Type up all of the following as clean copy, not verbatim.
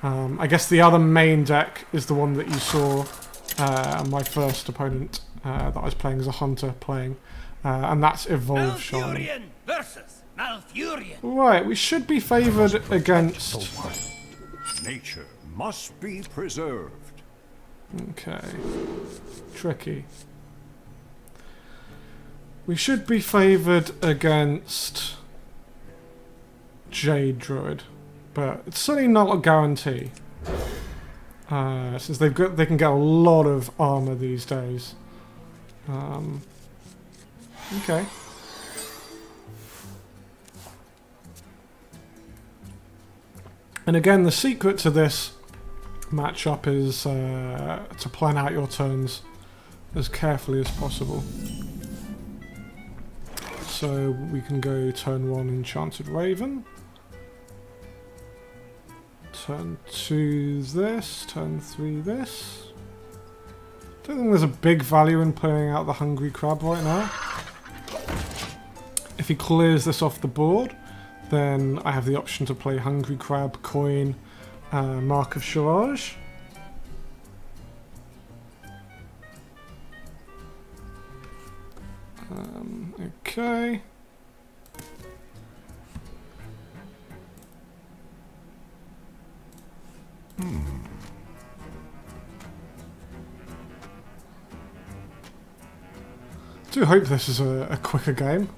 I guess the other main deck is the one that you saw my first opponent that I was playing as a hunter playing, and that's Evolve Shaman. Versus Malfurion. Right, we should be favoured against... Nature must be preserved. Okay. Tricky. We should be favoured against Jade Druid, but it's certainly not a guarantee. Since they can get a lot of armor these days. Okay. And again, the secret to this matchup is to plan out your turns as carefully as possible. So we can go turn 1 Enchanted Raven. Turn 2 this, turn 3 this. Don't think there's a big value in playing out the Hungry Crab right now. If he clears this off the board, then I have the option to play Hungry Crab, Coin, Mark of Shirage. Okay. Do hope this is a quicker game.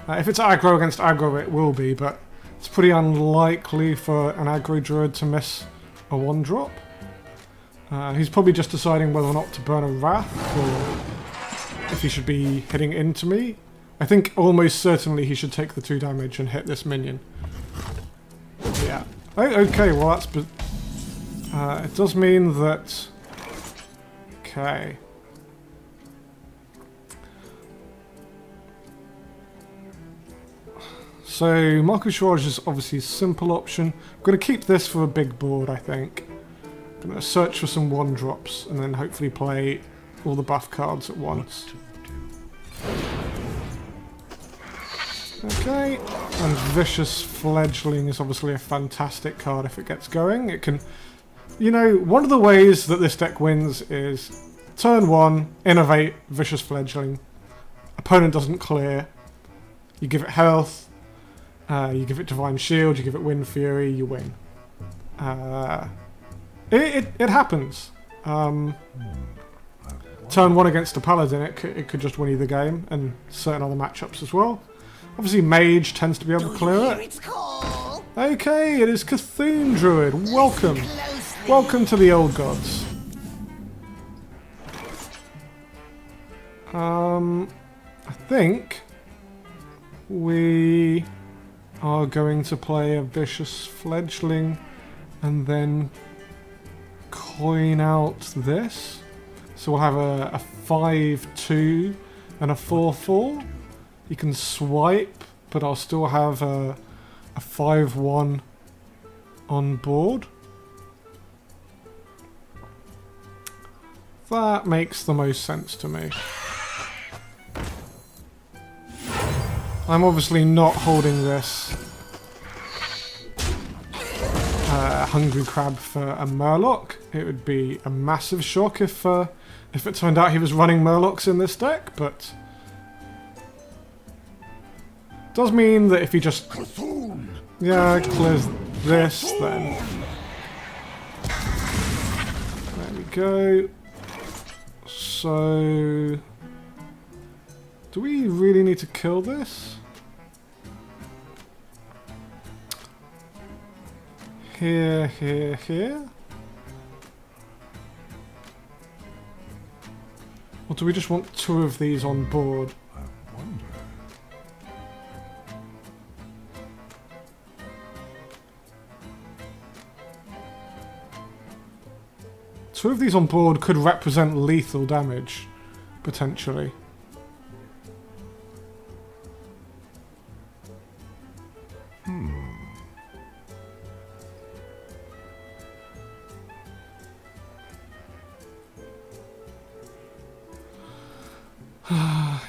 If it's aggro against aggro, it will be, but it's pretty unlikely for an aggro druid to miss a 1-drop. He's probably just deciding whether or not to burn a Wrath, or if he should be hitting into me. I think almost certainly he should take the 2 damage and hit this minion. Yeah. Oh, okay, well that's... it does mean that... Okay. So, Mark of Shirage is obviously a simple option. I'm going to keep this for a big board, I think. I'm going to search for some 1-drops and then hopefully play all the buff cards at once. Okay, and Vicious Fledgling is obviously a fantastic card if it gets going. It can... You know, one of the ways that this deck wins is turn 1, innovate, Vicious Fledgling. Opponent doesn't clear. You give it health. You give it Divine Shield, you give it Wind Fury, you win. It happens. Turn 1 against a Paladin, it could just win either game, and certain other matchups as well. Obviously Mage tends to be able to clear it. Okay, it is Cthulhu Druid. Welcome. Welcome to the Old Gods. I think we are going to play a Vicious Fledgling and then coin out this. So we'll have a 5-2 and a 4-4. You can swipe, but I'll still have a 5-1 on board. That makes the most sense to me. I'm obviously not holding this Hungry Crab for a Murloc. It would be a massive shock if it turned out he was running Murlocs in this deck, but does mean that if he just clears this, then there we go. So do we really need to kill this? Here, here, here? Or do we just want 2 of these on board? I wonder. 2 of these on board could represent lethal damage, potentially.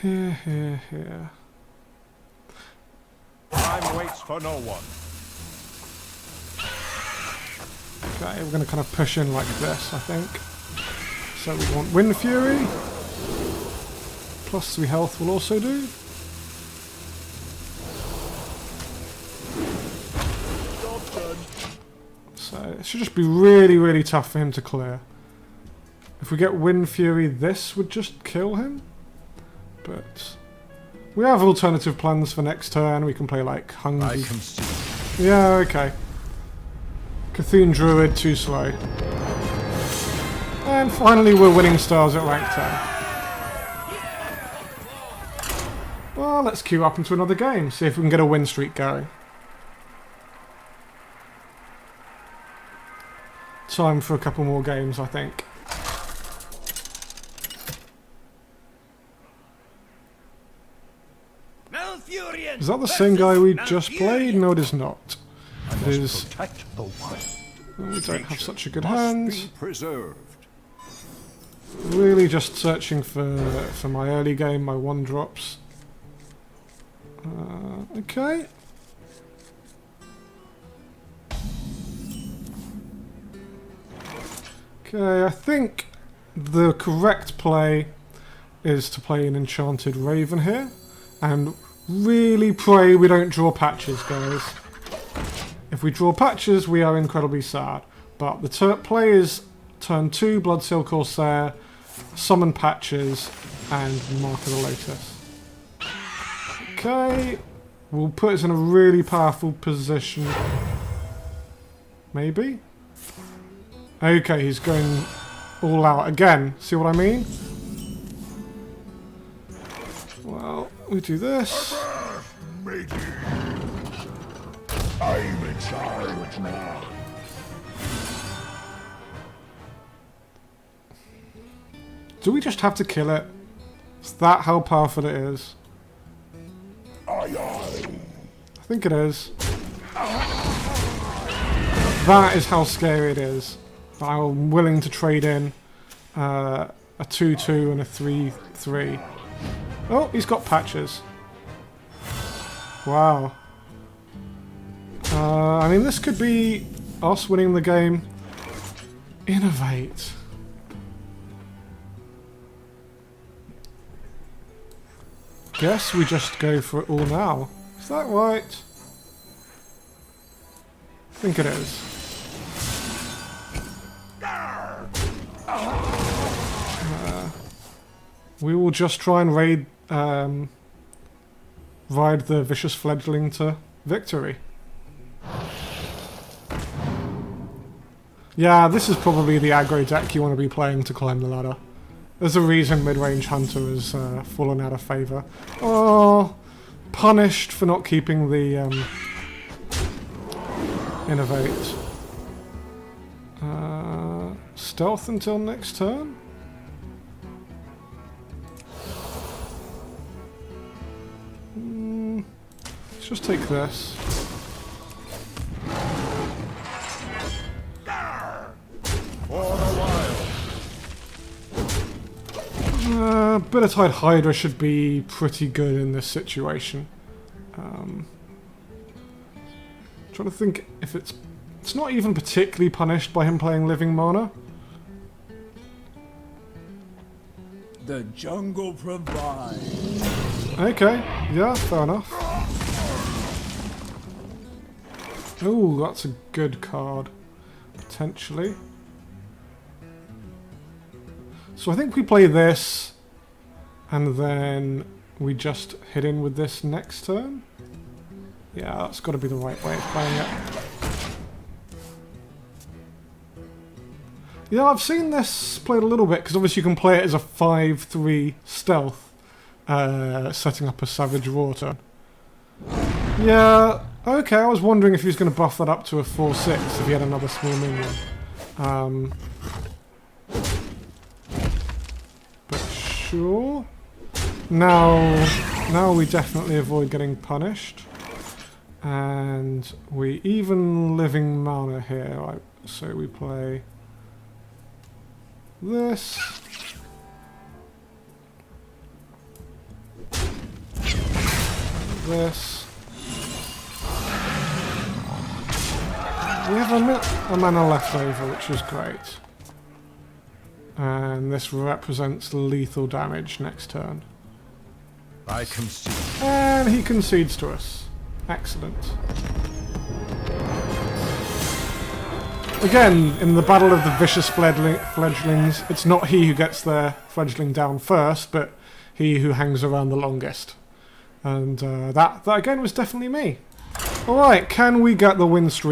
Here. Time waits for no one. Okay, we're going to kind of push in like this, I think. So we want Wind Fury. +3 health will also do. So it should just be really, really tough for him to clear. If we get Wind Fury, this would just kill him. But we have alternative plans for next turn. We can play like Hungry. Yeah, okay. Cthulhu Druid, too slow. And finally we're winning stars at rank 10. Well, let's queue up into another game, see if we can get a win streak going. Time for a couple more games, I think. Is that the same guy we just played? No, it is not. It is... We don't have such a good hand. Really just searching for my early game, my 1-drops. Okay. Okay, I think the correct play is to play an Enchanted Raven here. And really pray we don't draw patches, guys. If we draw patches, we are incredibly sad. But the play is turn 2, Bloodsail Corsair, summon patches, and Mark of the Lotus. Okay, we'll put us in a really powerful position. Maybe? Okay, he's going all out again. See what I mean? Well, we do this. I'm in charge now. Do we just have to kill it? Is that how powerful it is? I think it is. That is how scary it is. I'm willing to trade in a 2-2 and a 3-3. Oh, he's got patches. Wow. I mean, this could be us winning the game. Innovate. Guess we just go for it all now. Is that right? I think it is. We will just try and ride the Vicious Fledgling to victory. Yeah, this is probably the aggro deck you want to be playing to climb the ladder. There's a reason Mid-Range Hunter has fallen out of favour. Oh, punished for not keeping the Innovate. Stealth until next turn? Let's just take this. Bittertide Hydra should be pretty good in this situation. Trying to think if it's not even particularly punished by him playing Living Mana. The jungle provides. Okay, yeah, fair enough. Ooh, that's a good card, potentially. So I think we play this, and then we just hit in with this next turn. Yeah, that's got to be the right way of playing it. Yeah, I've seen this played a little bit, because obviously you can play it as a 5-3 stealth, setting up a Savage Roar turn. Yeah, okay, I was wondering if he was going to buff that up to a 4-6 if he had another small minion. But sure. Now we definitely avoid getting punished. And we even Living Mana here, right? So we play this. This. we have a mana left over, which is great. And this represents lethal damage next turn. I concede. And he concedes to us. Excellent. Again, in the battle of the vicious fledglings, it's not he who gets their fledgling down first, but he who hangs around the longest. And that again was definitely me. Alright, can we get the win streak?